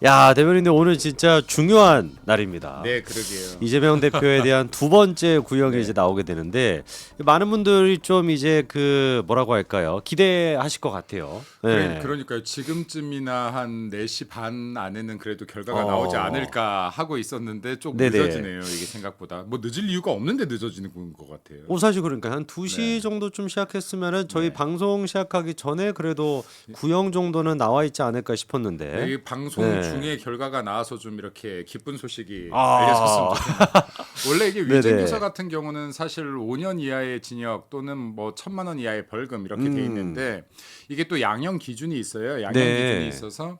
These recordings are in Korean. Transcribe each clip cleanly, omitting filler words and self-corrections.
야, 대변인님 오늘 진짜 중요한 날입니다. 네, 그러게요. 이재명 대표에 대한 두 번째 구형이 네. 이제 나오게 되는데 많은 분들이 좀 이제 그 뭐라고 할까요? 기대하실 것 같아요. 네. 그러니까요. 지금쯤이나 한 4시 반 안에는 그래도 결과가 어. 나오지 않을까 하고 있었는데 좀 네네. 늦어지네요. 이게 생각보다. 뭐 늦을 이유가 없는데 늦어지는 것 같아요. 사실 그러니까 한 2시 네. 정도쯤 시작했으면은 저희 네. 방송 시작하기 전에 그래도 구형 정도는 나와 있지 않을까 싶었는데. 이 방송 네. 중에 결과가 나와서 좀 이렇게 기쁜 소식이 아. 알려졌으면 좋겠네요. 원래 이게 네네. 위증교사 같은 경우는 사실 5년 이하의 징역 또는 뭐 1,000만 원 이하의 벌금 이렇게 돼 있는데 이게 또 양형 기준이 있어요. 양형 네. 기준이 있어서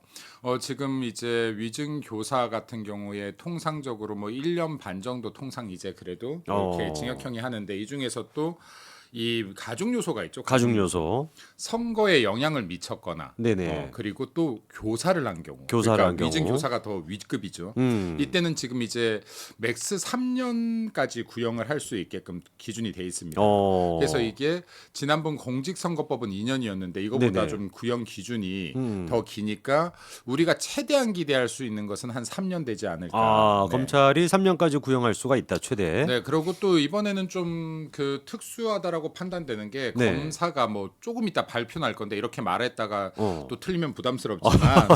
지금 이제 위증교사 같은 경우에 통상적으로 뭐 1년 반 정도 통상 이제 그래도 이렇게 징역형이 하는데 이 중에서 또 이 가중 요소가 있죠. 가중 요소. 선거에 영향을 미쳤거나 네네. 그리고 또 교사를 한 경우 교사를 그러니까 한 경우. 위증 교사가 더 위급이죠. 음. 이때는 지금 이제 맥스 3년까지 구형을 할 수 있게끔 기준이 돼 있습니다. 그래서 이게 지난번 공직선거법은 2년이었는데 이거보다 네네. 좀 구형 기준이 더 기니까 우리가 최대한 기대할 수 있는 것은 한 3년 되지 않을까. 네. 검찰이 3년까지 구형할 수가 있다 최대. 네, 그리고 또 이번에는 좀 그 특수하다라고 판단되는 게 네. 검사가 뭐 조금 이따 발표 날 건데 이렇게 말했다가 또 틀리면 아, 부담스럽지만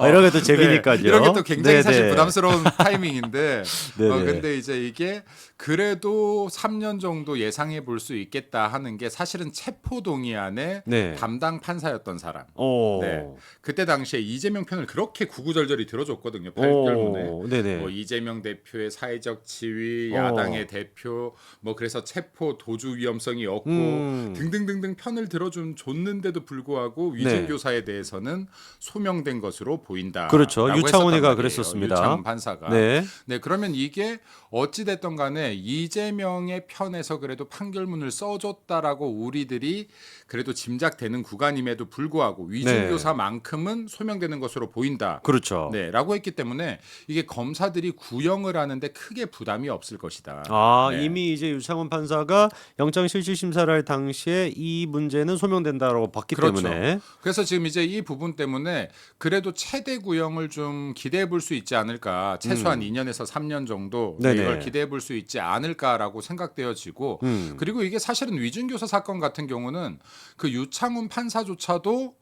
이런 게 또 재미니까요. 네, 이런 게 또 굉장히 네네. 사실 부담스러운 타이밍인데 네네. 근데 이제 이게 그래도 3년 정도 예상해 볼 수 있겠다 하는 게 사실은 체포동의안의 네. 담당 판사였던 사람. 오. 네. 그때 당시에 이재명 편을 그렇게 구구절절히 들어줬거든요. 판결문에. 네네. 뭐 이재명 대표의 사회적 지위, 야당의 대표, 뭐 그래서 체포 도주 위험성이 없고 등등등등 편을 줬는데도 불구하고 위증교사에 대해서는 소명된 것으로 보인다. 그렇죠. 라고 유창훈이가 했었단 말이에요. 그랬었습니다. 유창훈 판사가. 네. 네, 그러면 이게 어찌 됐던 간에 이재명의 편에서 그래도 판결문을 써줬다라고 우리들이 그래도 짐작되는 구간임에도 불구하고 위증교사만큼은 소명되는 것으로 보인다. 그렇죠. 네, 라고 했기 때문에 이게 검사들이 구형을 하는데 크게 부담이 없을 것이다. 네. 이미 이제 유창훈 판사가 영장 실질 심사를 할 당시에 이 문제는 소명된다라고 봤기 그렇죠. 때문에. 그래서 지금 이제 이 부분 때문에 그래도 최대 구형을 좀 기대해 볼 수 있지 않을까. 최소한 2년에서 3년 정도 네네. 이걸 기대해 볼 수 있지 않을까라고 생각되어지고 그리고 이게 사실은 위증교사 사건 같은 경우는 그 유창훈 판사조차도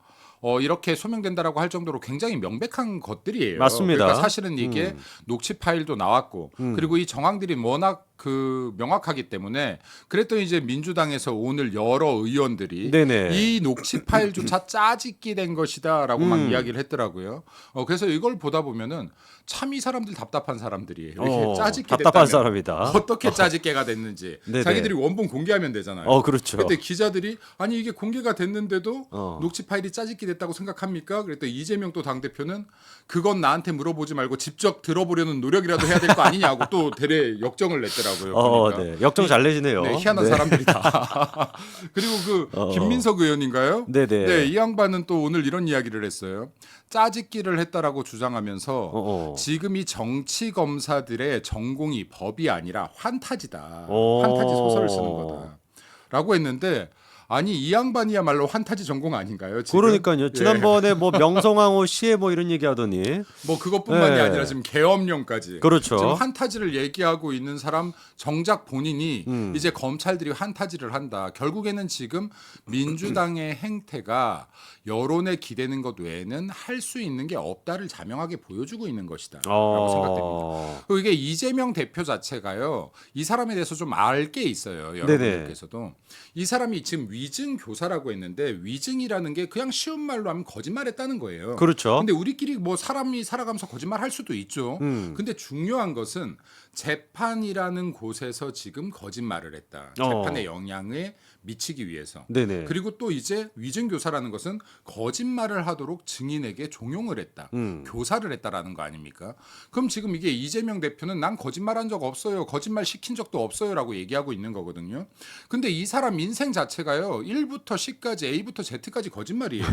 이렇게 소명된다라고 할 정도로 굉장히 명백한 것들이에요. 맞습니다. 그러니까 사실은 이게 녹취 파일도 나왔고 그리고 이 정황들이 워낙 그 명확하기 때문에 그랬더니 이제 민주당에서 오늘 여러 의원들이 네네. 이 녹취 파일조차 짜집기 된 것이다라고 막 이야기를 했더라고요. 그래서 이걸 보다 보면은 참 이 사람들 답답한 사람들이에요. 이렇게 짜집게 답답한 됐다면 사람이다. 어떻게 짜집게가 됐는지 네네. 자기들이 원본 공개하면 되잖아요. 그렇죠. 그때 기자들이 아니 이게 공개가 됐는데도 어. 녹취 파일이 짜집기 됐다고 생각합니까? 그랬더니 이재명 또 당대표는 그건 나한테 물어보지 말고 직접 들어보려는 노력이라도 해야 될 거 아니냐고 또 대래 역정을 냈더라고요. 보니까. 네. 역정 잘 내시네요. 네, 희한한 사람들이다. 그리고 그 김민석 의원인가요? 네네. 네, 이 양반은 또 오늘 이런 이야기를 했어요. 짜집기를 했다라고 주장하면서 지금 이 정치 검사들의 전공이 법이 아니라 환타지다. 환타지 소설을 쓰는 거다라고 했는데 아니 이 양반이야말로 환타지 전공 아닌가요? 지금? 그러니까요. 예. 지난번에 뭐 명성황후 시에 뭐 이런 얘기 하더니. 뭐 그것뿐만이 네. 아니라 지금 계엄령까지. 그렇죠. 지금 환타지를 얘기하고 있는 사람 정작 본인이 이제 검찰들이 환타지를 한다. 결국에는 지금 민주당의 행태가 여론에 기대는 것 외에는 할 수 있는 게 없다를 자명하게 보여주고 있는 것이다라고 생각됩니다. 그리고 이게 이재명 대표 자체가요. 이 사람에 대해서 좀 알 게 있어요. 여러분들께서도. 이 사람이 지금 위증 교사라고 했는데 위증이라는 게 그냥 쉬운 말로 하면 거짓말했다는 거예요. 그렇죠. 근데 우리끼리 뭐 사람이 살아가면서 거짓말 할 수도 있죠. 근데 중요한 것은 재판이라는 곳에서 지금 거짓말을 했다. 재판의 영향에 미치기 위해서. 네네. 그리고 또 이제 위증교사라는 것은 거짓말을 하도록 증인에게 종용을 했다. 교사를 했다라는 거 아닙니까? 그럼 지금 이게 이재명 대표는 난 거짓말한 적 없어요. 거짓말 시킨 적도 없어요라고 얘기하고 있는 거거든요. 근데 이 사람 인생 자체가요. 1부터 10까지 A부터 Z까지 거짓말이에요.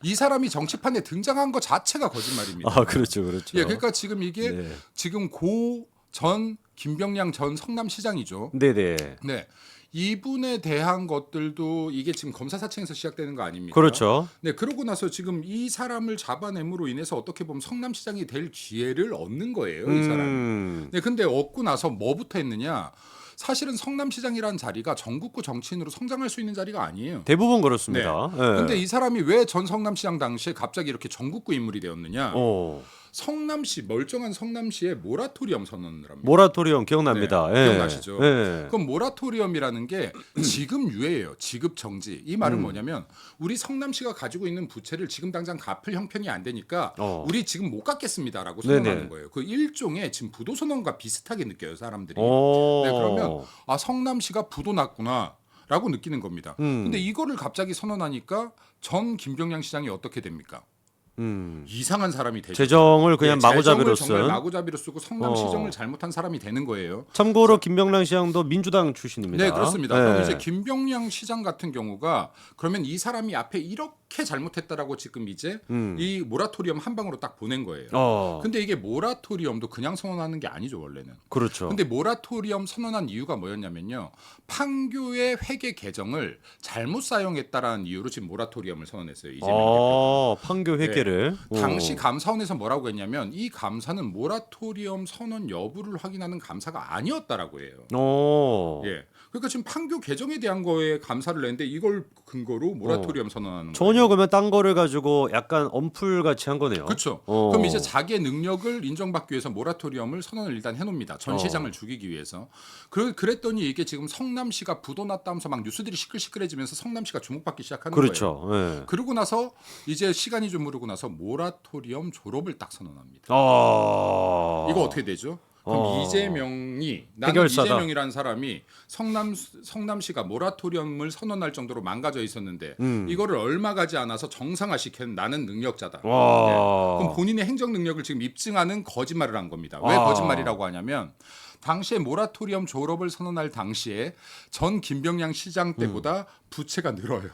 이 사람이 정치판에 등장한 것 자체가 거짓말입니다. 그렇죠. 그렇죠. 예, 그러니까 지금 이게 네. 지금 고 전 김병량 전 성남시장이죠. 네네. 네. 이분에 대한 것들도 이게 지금 검사 사청에서 시작되는 거 아닙니까? 그렇죠. 네, 그러고 나서 지금 이 사람을 잡아냄으로 인해서 어떻게 보면 성남시장이 될 기회를 얻는 거예요, 이 사람이. 네, 근데 얻고 나서 뭐부터 했느냐? 사실은 성남시장이라는 자리가 전국구 정치인으로 성장할 수 있는 자리가 아니에요. 대부분 그렇습니다. 예. 근데 이 사람이 왜 전 성남시장 당시에 갑자기 이렇게 전국구 인물이 되었느냐? 성남시 멀쩡한 성남시에 모라토리엄 선언을 합니다. 모라토리엄 기억납니다. 네, 예. 기억나시죠? 예. 그럼 모라토리엄이라는 게 지급 유예예요. 지급 정지. 이 말은 뭐냐면 우리 성남시가 가지고 있는 부채를 지금 당장 갚을 형편이 안 되니까 우리 지금 못 갚겠습니다라고 선언하는 네네. 거예요. 그 일종의 지금 부도 선언과 비슷하게 느껴요, 사람들이. 오. 네, 그러면 아 성남시가 부도 났구나라고 느끼는 겁니다. 근데 이거를 갑자기 선언하니까 전 김병양 시장이 어떻게 됩니까? 이상한 사람이 되죠. 재정을 그냥 마구잡이로 재정을 정말 쓴. 마구잡이로 쓰고 성남시정을 잘못한 사람이 되는 거예요. 참고로 김병랑 시장도 민주당 출신입니다. 네, 그렇습니다. 예. 그럼 이제 김병량 시장 같은 경우가 그러면 이 사람이 앞에 이렇게 잘못했다라고 지금 이제 이 모라토리엄 한 방으로 딱 보낸 거예요. 근데 이게 모라토리엄도 그냥 선언하는 게 아니죠, 원래는. 그렇죠. 근데 모라토리엄 선언한 이유가 뭐였냐면요. 판교의 회계 개정을 잘못 사용했다라는 이유로 지금 모라토리엄을 선언했어요. 이재명 판교 회계를. 당시 감사원에서 뭐라고 했냐면 이 감사는 모라토리엄 선언 여부를 확인하는 감사가 아니었다라고 해요. 예. 그러니까 지금 판교 개정에 대한 거에 감사를 냈는데 이걸 근거로 모라토리엄 선언하는 거예요. 전혀 그러면 딴 거를 가지고 약간 엄풀 같이 한 거네요. 그렇죠. 그럼 이제 자기의 능력을 인정받기 위해서 모라토리엄을 선언을 일단 해놓습니다. 전 시장을 죽이기 위해서. 그랬더니 이게 지금 성남시가 부도 났다면서 막 뉴스들이 시끌시끌해지면서 성남시가 주목받기 시작하는 그렇죠. 거예요. 예. 그러고 나서 이제 시간이 좀 흐르고 나서 모라토리엄 졸업을 딱 선언합니다. 이거 어떻게 되죠? 그럼 이재명이 나는 해결사다. 이재명이라는 사람이 성남시가 모라토리엄을 선언할 정도로 망가져 있었는데 이거를 얼마 가지 않아서 정상화시킨 나는 능력자다. 네. 그럼 본인의 행정 능력을 지금 입증하는 거짓말을 한 겁니다. 왜 거짓말이라고 하냐면 당시에 모라토리엄 졸업을 선언할 당시에 전 김병양 시장 때보다 부채가 늘어요.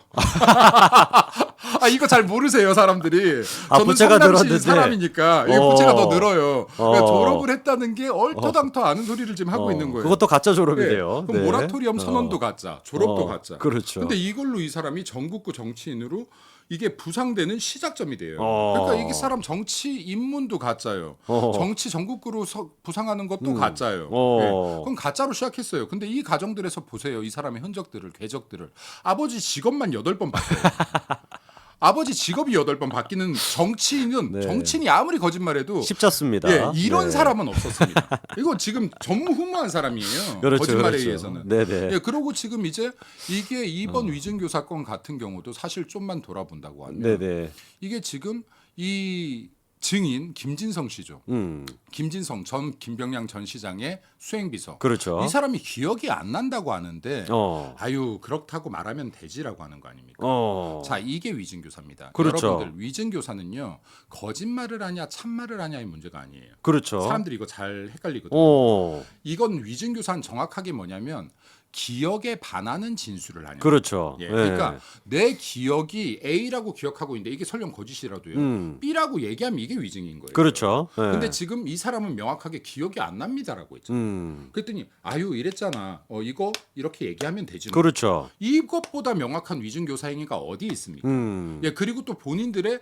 아 이거 잘 모르세요 사람들이. 저는 부채가 성남시 늘었는데. 사람이니까 이 부채가 더 늘어요. 그러니까 졸업을 했다는 게 얼토당토 아는 소리를 지금 하고 있는 거예요. 그것도 가짜 졸업이 네. 돼요. 그럼 모라토리엄 선언도 가짜, 졸업도 가짜. 그렇죠. 근데 이걸로 이 사람이 전국구 정치인으로 이게 부상되는 시작점이 돼요. 그러니까 이게 사람 정치 입문도 가짜예요. 정치 전국구로 부상하는 것도 가짜예요. 네. 그럼 가짜로 시작했어요. 근데 이 가정들에서 보세요. 이 사람의 흔적들을, 궤적들을. 아버지 직업만 8번 바뀌어요. 아버지 직업이 8번 바뀌는 정치인은 정치인이 아무리 거짓말해도 십자습니다. 예, 이런 사람은 없었습니다. 이거 지금 전무후무한 사람이에요. 그렇죠, 거짓말에 그렇죠. 의해서는. 네네. 예, 그러고 지금 이제 이게 이번 위증교 사건 같은 경우도 사실 좀만 돌아본다고 하면 네네. 이게 지금 이 증인 김진성 씨죠. 김진성 전 김병양 전 시장의 수행비서. 그렇죠. 이 사람이 기억이 안 난다고 하는데 아유 그렇다고 말하면 되지라고 하는 거 아닙니까? 자 이게 위증교사입니다. 그렇죠. 여러분들 위증교사는요 거짓말을 하냐 참말을 하냐의 문제가 아니에요. 그렇죠. 사람들이 이거 잘 헷갈리거든요. 이건 위증교사는 정확하게 뭐냐면 기억에 반하는 진술을 하냐. 그렇죠. 예, 그러니까 내 기억이 A라고 기억하고 있는데 이게 설령 거짓이라도요. B라고 얘기하면 이게 위증인 거예요. 그렇죠. 예. 근데 지금 이 사람은 명확하게 기억이 안 납니다라고 했잖아요. 그랬더니 아유 이랬잖아. 이거 이렇게 얘기하면 되지. 뭐. 그렇죠. 이것보다 명확한 위증교사 행위가 어디 있습니까? 예, 그리고 또 본인들의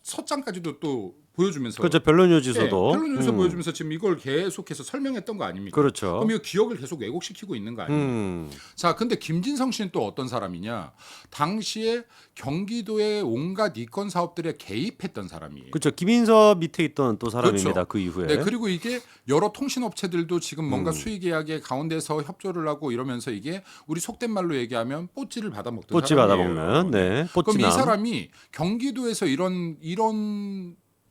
서장까지도 또 보여주면서 그렇죠. 변론유지서도. 변론유지서 보여주면서 지금 이걸 계속해서 설명했던 거 아닙니까? 그렇죠. 그럼 이거 기억을 계속 왜곡시키고 있는 거 아닙니까? 자, 근데 김진성 씨는 또 어떤 사람이냐? 당시에 경기도의 온갖 이권 사업들에 개입했던 사람이에요. 그렇죠. 김인섭 밑에 있던 또 사람입니다. 그렇죠. 그 이후에. 네, 그리고 이게 여러 통신업체들도 지금 뭔가 수의 계약에 가운데서 협조를 하고 이러면서 이게 우리 속된 말로 얘기하면 뽀찌를 받아먹던 뽀찌 사람이에요. 받아먹는. 네. 그럼 뽀찌남. 이 사람이 경기도에서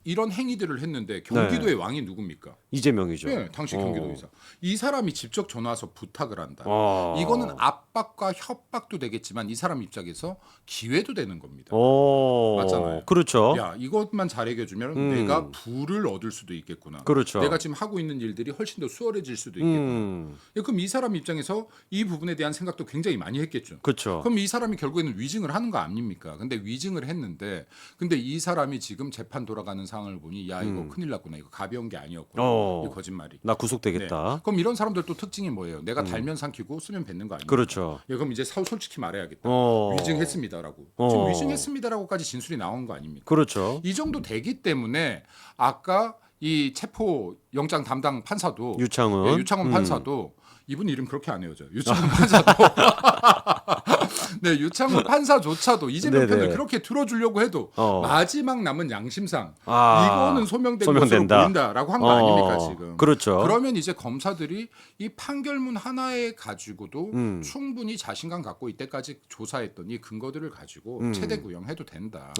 이런 행위들을 했는데 경기도의 왕이 누굽니까? 이재명이죠. 네, 당시 경기도의사. 이 사람이 직접 전화와서 부탁을 한다. 어. 이거는 압박과 협박도 되겠지만 이 사람 입장에서 기회도 되는 겁니다. 맞잖아요. 그렇죠. 야, 이것만 잘 해결주면 내가 부를 얻을 수도 있겠구나. 그렇죠. 내가 지금 하고 있는 일들이 훨씬 더 수월해질 수도 있겠구나. 그럼 이 사람 입장에서 이 부분에 대한 생각도 굉장히 많이 했겠죠. 그렇죠. 그럼 이 사람이 결국에는 위증을 하는 거 아닙니까? 근데 위증을 했는데 근데 이 사람이 지금 재판 돌아가는 상황을 보니 야 이거 큰일 났구나. 이거 가벼운 게 아니었구나. 이 거짓말이. 나 네. 구속되겠다. 그럼 이런 사람들 또 특징이 뭐예요? 내가 달면 삼키고 쓰면 뱉는 거 아닙니까? 그렇죠. 예, 그럼 이제 솔직히 말해야겠다. 어. 위증했습니다라고. 어. 지금 위증했습니다라고까지 진술이 나온 거 아닙니까? 그렇죠. 이 정도 되기 때문에 아까 이 체포 영장 담당 판사도 유창훈. 예, 유창훈 판사도 이분 이름 그렇게 안 외워져요. 유창훈 판사도 네, 유창훈 판사조차도 이재명 네네. 편을 그렇게 들어주려고 해도 어. 마지막 남은 양심상 아, 이거는 소명된 것으로 소명된다. 보인다라고 한 거 아닙니까 지금? 그렇죠. 그러면 이제 검사들이 이 판결문 하나에 가지고도 음. 충분히 자신감 갖고 이때까지 조사했던 이 근거들을 가지고 최대 구형해도 된다.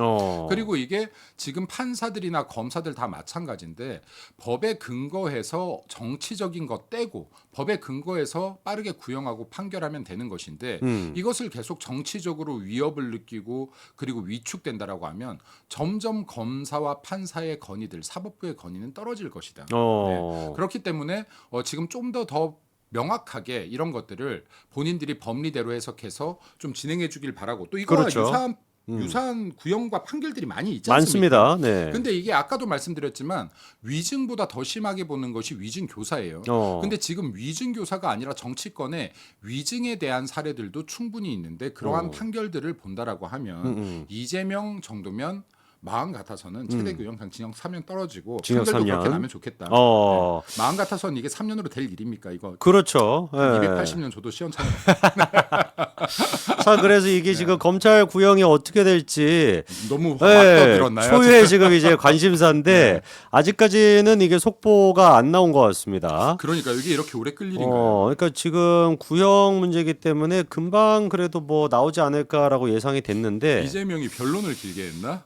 그리고 이게 지금 판사들이나 검사들 다 마찬가지인데 법에 근거해서 정치적인 것 떼고 법에 근거해서 빠르게 구형하고 판결하면 되는 것인데 이것을 계속 정치적으로 위협을 느끼고 그리고 위축된다라고 하면 점점 검사와 판사의 건의들 사법부의 건의는 떨어질 것이다. 네. 그렇기 때문에 지금 좀 더 명확하게 이런 것들을 본인들이 법리대로 해석해서 좀 진행해 주길 바라고 또 이거와 그렇죠. 유사한 구형과 판결들이 많이 있지 않습니까? 많습니다. 네. 근데 이게 아까도 말씀드렸지만 위증보다 더 심하게 보는 것이 위증 교사예요. 근데 지금 위증 교사가 아니라 정치권의 위증에 대한 사례들도 충분히 있는데 그러한 판결들을 본다라고 하면 이재명 정도면 마음 같아서는 최대 구형상 징역 3년 떨어지고 징역 판결도 3년. 그렇게 나면 좋겠다. 네. 마음 같아서는 이게 3년으로 될 일입니까? 이거 그렇죠. 예. 280년 줘도 시원찮아요. 자, 그래서 이게 지금 검찰 구형이 어떻게 될지 너무 예, 확떠들었나요? 초유의 지금 이제 관심사인데 아직까지는 이게 속보가 안 나온 것 같습니다. 그러니까 이게 이렇게 오래 끌 일인가요? 그러니까 지금 구형 문제이기 때문에 금방 그래도 뭐 나오지 않을까라고 예상이 됐는데 이재명이 변론을 길게 했나?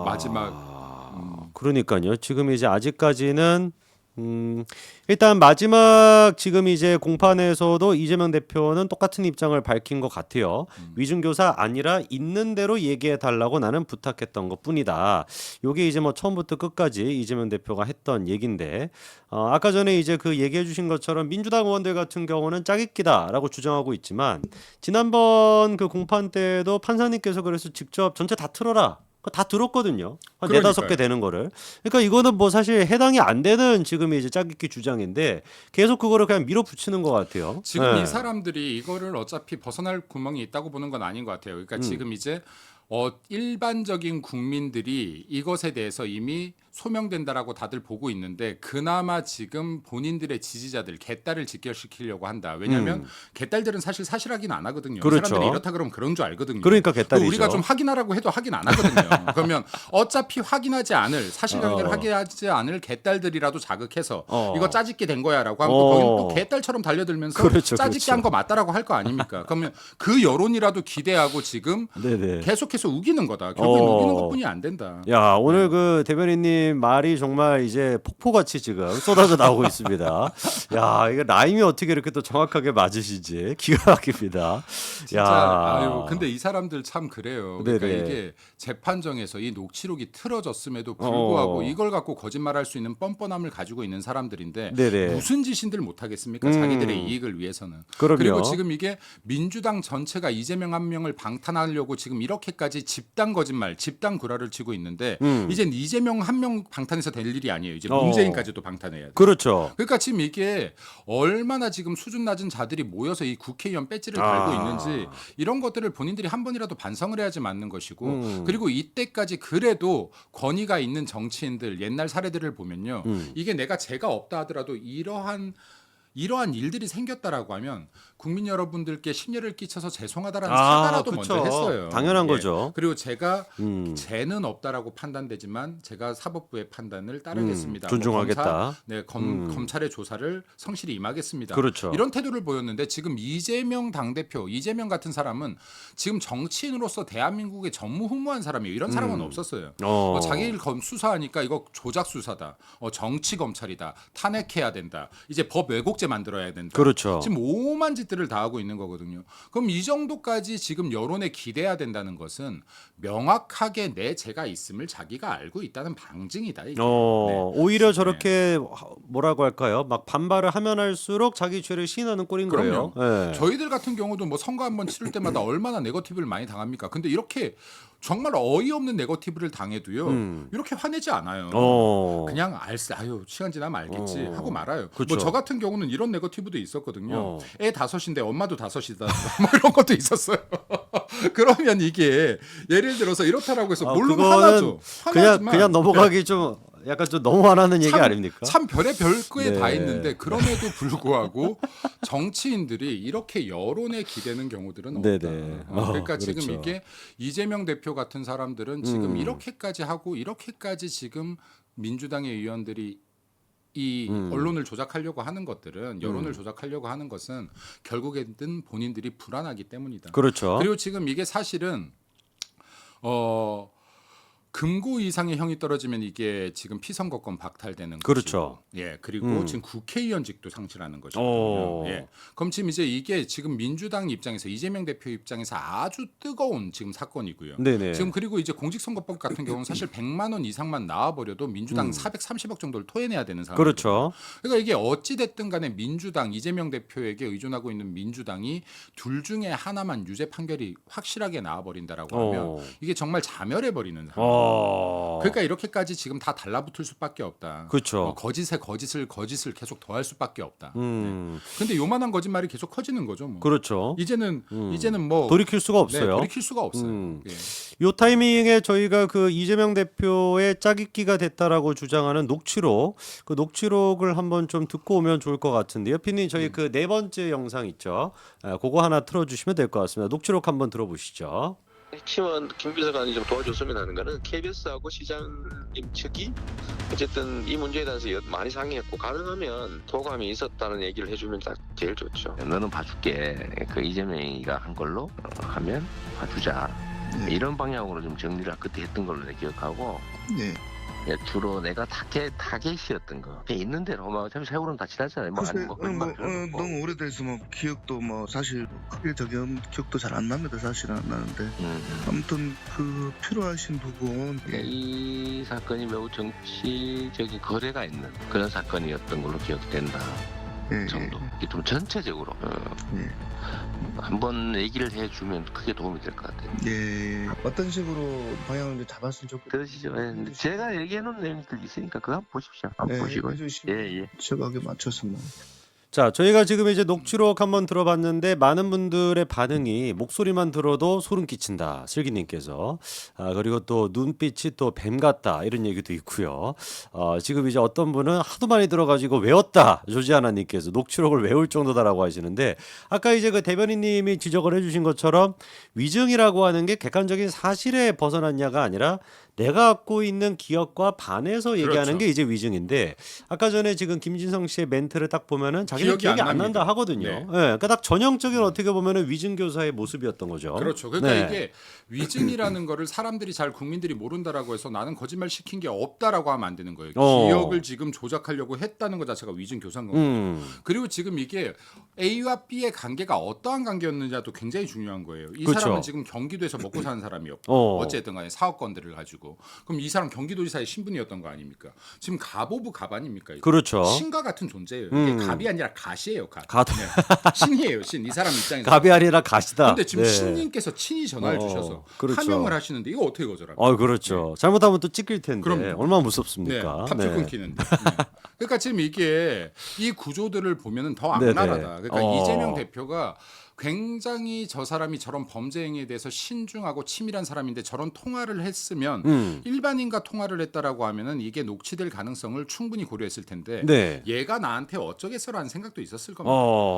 마지막 그러니까요. 지금 이제 아직까지는 일단 마지막 지금 이제 공판에서도 이재명 대표는 똑같은 입장을 밝힌 것 같아요. 위중교사 아니라 있는 대로 얘기해 달라고 나는 부탁했던 것뿐이다. 요게 이제 뭐 처음부터 끝까지 이재명 대표가 했던 얘긴데 아까 전에 이제 그 얘기해 주신 것처럼 민주당 의원들 같은 경우는 짜깁기다라고 주장하고 있지만 지난번 그 공판 때도 판사님께서 그래서 직접 전체 다 틀어라. 다 들었거든요. 한 네다섯 개 되는 거를. 그러니까 이거는 뭐 사실 해당이 안 되는 지금 이제 짜깁기 주장인데 계속 그거를 그냥 밀어붙이는 것 같아요. 지금 네. 이 사람들이 이거를 어차피 벗어날 구멍이 있다고 보는 건 아닌 것 같아요. 그러니까 지금 이제 일반적인 국민들이 이것에 대해서 이미 소명된다라고 다들 보고 있는데 그나마 지금 본인들의 지지자들 개딸을 직결시키려고 한다. 왜냐하면 개딸들은 사실 확인 안 하거든요. 그렇죠. 이 사람들이 이렇다 그러면 그런 줄 알거든요. 그러니까 개딸이죠. 우리가 좀 확인하라고 해도 확인 안 하거든요. 그러면 어차피 확인하지 않을 사실관계를 확인하지 않을 개딸들이라도 자극해서 이거 짜집게 된 거야라고 하면 거기 또 개딸처럼 달려들면서 그렇죠, 짜집게 그렇죠. 한 거 맞다라고 할 거 아닙니까? 그러면 그 여론이라도 기대하고 지금 네네. 계속해서 우기는 거다. 결국엔 우기는 것뿐이 안 된다. 야, 오늘 그 대변인님 말이 정말 이제 폭포같이 지금 쏟아져 나오고 있습니다. 야, 이거 라임이 어떻게 이렇게 또 정확하게 맞으시지? 기가 막힙니다. 진짜 아유, 근데 이 사람들 참 그래요. 그러니까 네네. 이게 재판정에서 이 녹취록이 틀어졌음에도 불구하고 이걸 갖고 거짓말할 수 있는 뻔뻔함을 가지고 있는 사람들인데 네네. 무슨 짓인들 못 하겠습니까? 자기들의 이익을 위해서는. 그럼요. 그리고 지금 이게 민주당 전체가 이재명 한 명을 방탄하려고 지금 이렇게까지 집단 거짓말, 집단 구라를 치고 있는데 이젠 이재명 한 명 방탄해서 될 일이 아니에요. 이제 문재인까지도 방탄해야 돼. 그렇죠. 그러니까 지금 이게 얼마나 지금 수준 낮은 자들이 모여서 이 국회의원 배지를 달고 있는지 이런 것들을 본인들이 한 번이라도 반성을 해야지 맞는 것이고 그리고 이때까지 그래도 권위가 있는 정치인들 옛날 사례들을 보면요. 이게 내가 죄가 없다 하더라도 이러한 일들이 생겼다라고 하면 국민 여러분들께 심려를 끼쳐서 죄송하다라는 사과라도 그쵸. 먼저 했어요. 당연한 거죠. 그리고 제가 죄는 없다라고 판단되지만 제가 사법부의 판단을 따르겠습니다. 존중하겠다. 검찰의 조사를 성실히 임하겠습니다. 그렇죠. 이런 태도를 보였는데 지금 이재명 당대표, 이재명 같은 사람은 지금 정치인으로서 대한민국에 전무후무한 사람이에요. 이런 사람은 없었어요. 자기를 수사하니까 이거 조작 수사다. 정치 검찰이다. 탄핵해야 된다. 이제 법 왜곡죄 만들어야 된다. 그렇죠. 지금 오만 짓들을 다 하고 있는 거거든요. 그럼 이 정도까지 지금 여론에 기대야 된다는 것은 명확하게 내 죄가 있음을 자기가 알고 있다는 방증이다. 이게. 오히려 저렇게 뭐라고 할까요? 막 반발을 하면 할수록 자기 죄를 시인하는 꼴인 그럼요. 거예요. 네. 저희들 같은 경우도 뭐 선거 한번 치를 때마다 얼마나 네거티브를 많이 당합니까? 근데 이렇게 정말 어이없는 네거티브를 당해도요. 이렇게 화내지 않아요. 그냥 아유 시간 지나면 알겠지 하고 말아요. 그쵸. 뭐 저 같은 경우는 이런 네거티브도 있었거든요. 어. 애 5인데 엄마도 5이다. 뭐 이런 것도 있었어요. 그러면 이게 예를 들어서 이렇다라고 해서 물론 그거는 화나죠. 화나지만 그냥 넘어가기 좀 약간 좀 너무 화나는 얘기 참- 아닙니까? 참 별의별 게 다 네. 있는데 그럼에도 불구하고 정치인들이 이렇게 여론에 기대는 경우들은 없다. 네네. 그러니까 지금 그렇죠. 이게 이재명 대표 같은 사람들은 지금 음. 이렇게까지 하고 이렇게까지 지금 민주당의 의원들이 이 음. 언론을 조작하려고 하는 것들은 여론을 조작하려고 하는 것은 결국에는 본인들이 불안하기 때문이다. 그렇죠. 그리고 지금 이게 사실은 금고 이상의 형이 떨어지면 이게 지금 피선거권 박탈되는 그렇죠. 것이고, 예, 그리고 지금 국회의원직도 상실하는 것이거든요. 오. 예, 그럼 지금 이제 이게 지금 민주당 입장에서 이재명 대표 입장에서 아주 뜨거운 지금 사건이고요. 네네. 지금 그리고 이제 공직선거법 같은 경우는 사실 100만 원 이상만 나와버려도 민주당 430억 정도를 토해내야 되는 상황. 그렇죠. 그러니까 이게 어찌 됐든 간에 민주당 이재명 대표에게 의존하고 있는 민주당이 둘 중에 하나만 유죄 판결이 확실하게 나와버린다라고 하면 이게 정말 자멸해 버리는 상황. 그러니까 이렇게까지 지금 다 달라붙을 수밖에 없다. 그렇죠. 거짓에 거짓을 계속 더할 수밖에 없다. 음. 근데 요만한 거짓말이 계속 커지는 거죠. 뭐. 그렇죠. 이제는 뭐 돌이킬 수가 네, 없어요. 돌이킬 수가 없어요. 예. 요 타이밍에 저희가 그 이재명 대표의 짜깁기가 됐다라고 주장하는 녹취록, 그 녹취록을 한번 좀 듣고 오면 좋을 것 같은데요. 피님 저희 그 네 번째 영상 있죠. 그거 하나 틀어주시면 될 것 같습니다. 녹취록 한번 들어보시죠. 핵심은 김 비서관이 좀 도와줬으면 하는 거는 KBS하고 시장님 측이 어쨌든 이 문제에 대해서 많이 상의했고 가능하면 도감이 있었다는 얘기를 해주면 딱 제일 좋죠. 너는 봐줄게. 그 이재명이가 한 걸로 하면 봐주자. 네. 이런 방향으로 좀 정리를 그때 했던 걸로 내가 기억하고 네. 예, 주로 내가 타겟이었던 거. 그냥 있는 대로 뭐 참 세월은 다 지났잖아요. 뭐 아니 뭐 거짓말 필요는 없고. 너무 오래돼서 뭐 기억도 뭐 사실 크게 기억도 잘 안 납니다. 사실은 안 나는데 아무튼 그 필요하신 부분 그러니까 이 사건이 매우 정치적인 거래가 있는 그런 사건이었던 걸로 기억된다 정도. 이게 좀 전체적으로 한번 얘기를 해주면 크게 도움이 될 것 같아요. 예. 어떤 식으로 방향을 이제 잡았으면 좋겠어요. 들으시죠? 예. 제가 얘기해놓은 내용들 있으니까 그거 한번 보십시오. 한번 보시고. 예. 제각에 맞춰서 뭐. 자, 저희가 지금 이제 녹취록 한번 들어봤는데 많은 분들의 반응이 목소리만 들어도 소름 끼친다. 슬기님께서 그리고 또 눈빛이 또 뱀 같다 이런 얘기도 있고요. 지금 이제 어떤 분은 하도 많이 들어가지고 외웠다. 조지아나님께서 녹취록을 외울 정도다라고 하시는데 아까 이제 그 대변인님이 지적을 해주신 것처럼 위증이라고 하는 게 객관적인 사실에 벗어났냐가 아니라 내가 갖고 있는 기억과 반해서 얘기하는 그렇죠. 게 이제 위증인데 아까 전에 지금 김진성 씨의 멘트를 딱 보면은 자기는 기억이 기억이 안 안 난다 납니다. 하거든요. 네. 그러니까 딱 전형적인 어떻게 보면은 위증 교사의 모습이었던 거죠. 그렇죠. 그러니까 네. 이게 위증이라는 거를 사람들이 잘 국민들이 모른다라고 해서 나는 거짓말 시킨 게 없다라고 하면 안 되는 거예요. 기억을 지금 조작하려고 했다는 것 자체가 위증 교사인 겁니다. 그리고 지금 이게 A와 B의 관계가 어떠한 관계였느냐도 굉장히 중요한 거예요. 이 그렇죠. 사람은 지금 경기도에서 먹고 사는 사람이었고 어쨌든 간에 사업권들을 가지고 그럼 이 사람 경기도지사의 신분이었던 거 아닙니까? 지금 갑오브 갑 아닙니까? 이거? 그렇죠. 신과 같은 존재예요. 이게 갑이 아니라 갓이에요. 갓. 갓. 네. 신이에요. 신. 이 사람 입장에서. 갑이 아니라 가시다. 근데 지금 네. 신님께서 친히 전화를 주셔서 그렇죠. 하명을 하시는데 이거 어떻게 거절합니까? 그렇죠. 잘못하면 또 찢길 텐데 그럼요. 얼마나 네, 무섭습니까? 팝줄 끊기는데. 네. 그러니까 지금 이게 이 구조들을 보면은 더 네네. 악랄하다. 그러니까 이재명 대표가 굉장히 저 사람이 저런 범죄 행위에 대해서 신중하고 치밀한 사람인데 저런 통화를 했으면 일반인과 통화를 했다라고 하면은 이게 녹취될 가능성을 충분히 고려했을 텐데 네. 얘가 나한테 어쩌겠어라는 생각도 있었을 겁니다.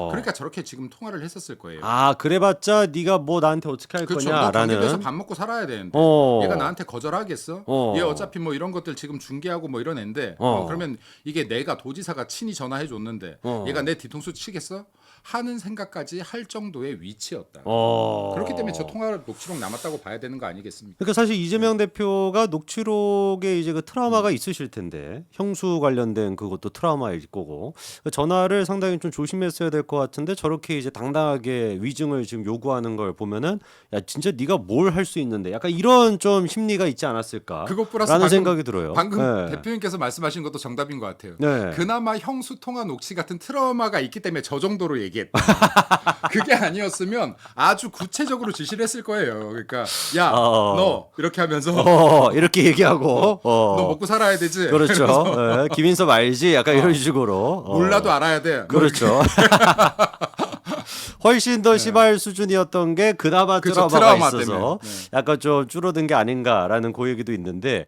그러니까 저렇게 지금 통화를 했었을 거예요. 그래봤자 네가 뭐 나한테 어떻게 할 그렇죠. 너 거냐라는. 경기도에서 밥 먹고 살아야 되는데 얘가 나한테 거절하겠어? 얘 어차피 뭐 이런 것들 지금 중개하고 뭐 이런 앤데 그러면 이게 내가 도지사가 친히 전화해 줬는데 얘가 내 뒤통수 치겠어? 하는 생각까지 할 정도의 위치였다. 그렇기 때문에 저 통화 녹취록 남았다고 봐야 되는 거 아니겠습니까? 그러니까 사실 이재명 대표가 녹취록에 이제 그 트라우마가 있으실 텐데 형수 관련된 그것도 트라우마일 거고 그 전화를 상당히 좀 조심했어야 될 것 같은데 저렇게 이제 당당하게 위증을 지금 요구하는 걸 보면은 야 진짜 네가 뭘 할 수 있는데 약간 이런 좀 심리가 있지 않았을까? 그것 플러스 라는 방금, 생각이 들어요. 방금 대표님께서 말씀하신 것도 정답인 것 같아요. 네. 그나마 형수 통화 녹취 같은 트라우마가 있기 때문에 저 정도로 구체적으로 얘기했다. 그게 아니었으면 아주 구체적으로 지시를 했을 거예요. 그러니까 야, 너 이렇게 하면서 이렇게 얘기하고 너 먹고 살아야 되지. 그렇죠. 예, 김인섭 알지? 약간 이런 식으로 몰라도 알아야 돼. 뭐 그렇죠. 훨씬 더 심할 수준이었던 게 그나마 그쵸, 트라우마가 트라우마 있어서 때문에. 네. 약간 좀 줄어든 게 아닌가라는 그 얘기도 있는데